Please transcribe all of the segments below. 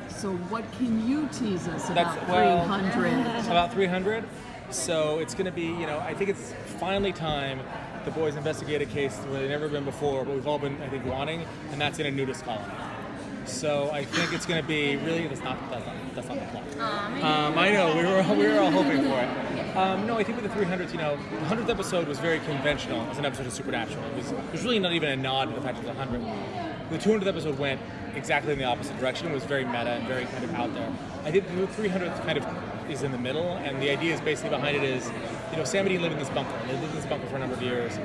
So what can you tease us about Well, 300? about 300. So it's going to be, I think it's finally time the boys investigate a case where they've never been before, but we've all been, I think, wanting, and that's in a nudist colony. So I think it's going to be really, that's not the plot. I know, we were all hoping for it. No, I think with the 300s, the 100th episode was very conventional as an episode of Supernatural. It was really not even a nod to the fact it was 100. The 200th episode went exactly in the opposite direction. It was very meta and very kind of out there. I think the 300th kind of is in the middle, and the idea is basically behind it is, Sam and Dean live in this bunker. They lived in this bunker for a number of years.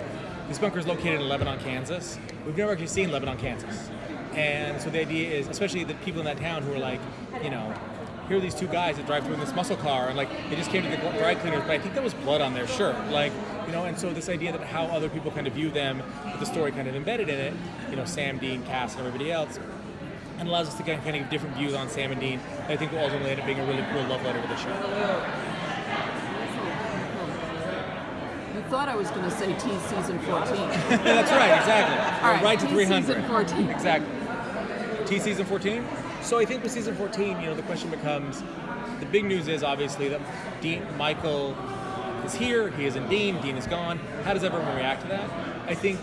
This bunker is located in Lebanon, Kansas. We've never actually seen Lebanon, Kansas. And so the idea is, especially the people in that town who are like, here are these two guys that drive through in this muscle car, and they just came to the dry cleaners, but I think there was blood on their shirt. And so this idea that how other people kind of view them, with the story kind of embedded in it, Sam, Dean, Cass, and everybody else, and allows us to kind of give different views on Sam and Dean. I think will ultimately end up being a really cool love letter to the show. You thought I was going to say T season 14. That's right, exactly. All right, to T 300. season 14. Exactly. T season 14? So I think with season 14, the question becomes, the big news is obviously that Michael is here, he isn't Dean is gone. How does everyone react to that? I think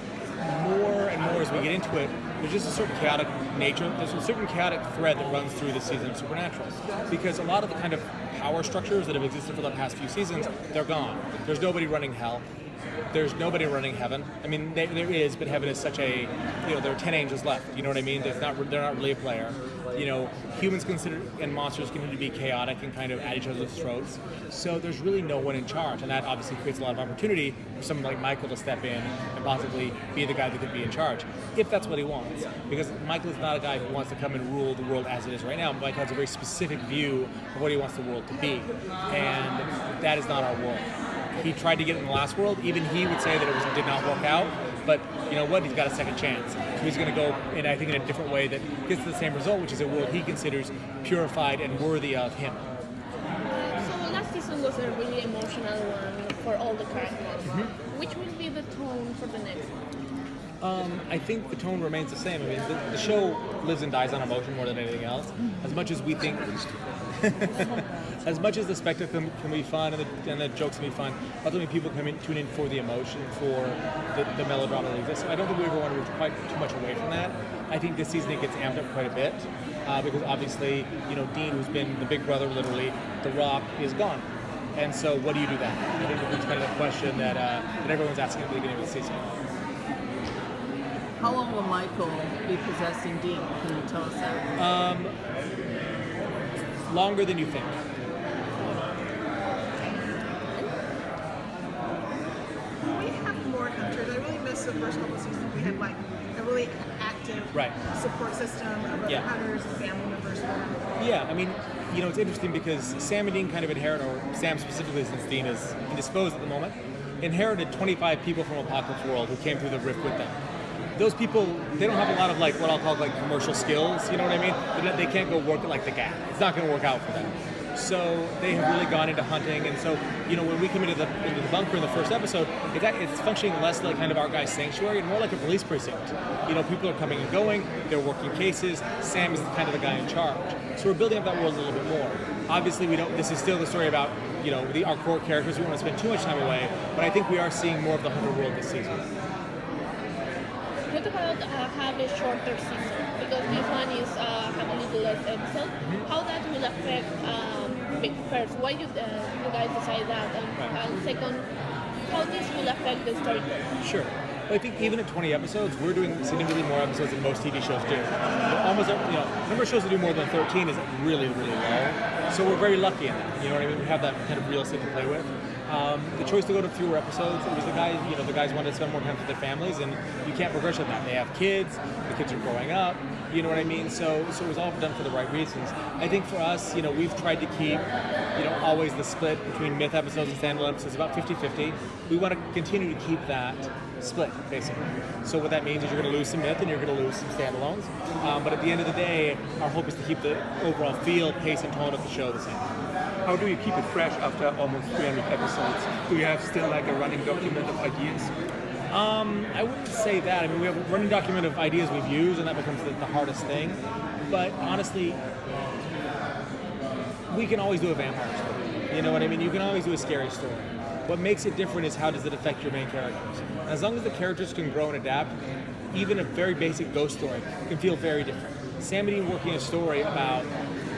more and more as we get into it, there's just a certain chaotic nature, there's a certain chaotic thread that runs through the season of Supernatural. Because a lot of the kind of power structures that have existed for the past few seasons, they're gone. There's nobody running hell. There's nobody running heaven. I mean, there is, but heaven is such a, there are 10 angels left. You know what I mean? They're not really a player. Humans and monsters continue to be chaotic and kind of at each other's throats. So there's really no one in charge, and that obviously creates a lot of opportunity for someone like Michael to step in and possibly be the guy that could be in charge, if that's what he wants. Because Michael is not a guy who wants to come and rule the world as it is right now. Michael has a very specific view of what he wants the world to be, and that is not our world. He tried to get it in the last world. Even he would say that it did not work out. But you know what? He's got a second chance. So he's going to go, in a different way that gets to the same result, which is a world he considers purified and worthy of him. So last season was a really emotional one for all the characters. Mm-hmm. Which will be the tone for the next one? I think the tone remains the same. I mean, the show lives and dies on emotion more than anything else. As much as we think, as much as the spectacle can be fun and the jokes can be fun, ultimately people tune in for the emotion, for the melodrama that exists. So I don't think we ever want to move quite too much away from that. I think this season it gets amped up quite a bit because obviously, Dean, who's been the big brother, literally, The Rock, is gone. And so what do you do then? I think it's kind of the question that everyone's asking at the beginning of the season. How long will Michael be possessing Dean? Can you tell us that? Longer than you think. We have more hunters. I really miss the first couple of seasons. We had a really active support system of other hunters and family members for them. Yeah, I mean, it's interesting because Sam and Dean kind of inherit, or Sam specifically since Dean is indisposed at the moment, inherited 25 people from Apocalypse World who came through the rift with them. Those people, they don't have a lot of what I'll call commercial skills, you know what I mean? They can't go work at the Gap. It's not going to work out for them. So they have really gone into hunting, and so when we come into the bunker in the first episode, it's functioning less like kind of our guy's sanctuary and more like a police precinct. People are coming and going, they're working cases. Sam is kind of the guy in charge. So we're building up that world a little bit more. Obviously, this is still the story about our core characters. We don't want to spend too much time away, but I think we are seeing more of the hunter world this season. What about have a shorter season? Because this one is have a little less episode. How that will affect first? Why you guys decide that? And second, how this will affect the storytelling? Sure. I think even at 20 episodes, we're doing significantly more episodes than most TV shows do. Almost, number of shows that do more than 13 is really, really low. So we're very lucky in that. You know what I mean? We have that kind of real estate to play with. The choice to go to fewer episodes, it was the guys wanted to spend more time with their families, and you can't begrudge them that. They have kids, the kids are growing up, you know what I mean? So it was all done for the right reasons. I think for us, we've tried to keep, always the split between myth episodes and standalone episodes about 50-50. We want to continue to keep that split, basically. So what that means is you're going to lose some myth and you're going to lose some standalones. But at the end of the day, our hope is to keep the overall feel, pace, and tone of the show the same. How do you keep it fresh after almost 300 episodes? Do you have still a running document of ideas? I wouldn't say that. I mean, we have a running document of ideas we've used, and that becomes the hardest thing. But honestly, we can always do a vampire story. You know what I mean? You can always do a scary story. What makes it different is how does it affect your main characters. And as long as the characters can grow and adapt, even a very basic ghost story can feel very different. Sam and Dean working a story about,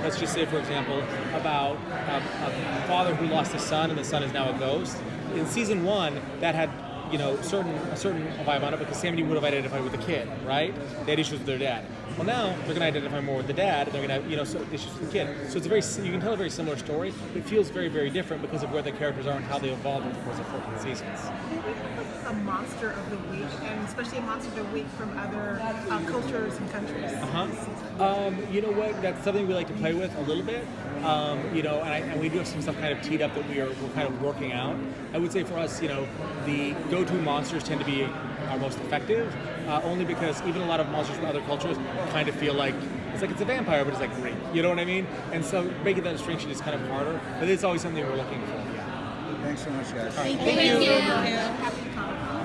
let's just say, for example, about a father who lost a son and the son is now a ghost. In season 1, that had a certain vibe on it because Sam and Dean would have identified with the kid, right? They had issues with their dad. Well, now they're going to identify more with the dad, and they're going to have issues with the kid. So you can tell a very similar story, but it feels very, very different because of where the characters are and how they evolve over the course of 14 seasons. Maybe a monster of the week, and especially a monster of the week from other cultures and countries. You know what? That's something we like to play with a little bit. And we do have some stuff kind of teed up that we're kind of working out. I would say for us, the go-to monsters tend to be our most effective, only because even a lot of monsters from other cultures kind of feel like it's a vampire, but it's like Greek. You know what I mean? And so making that distinction is kind of harder, but it's always something we're looking for. Thanks so much, guys. Thank you. Happy Comic-Con.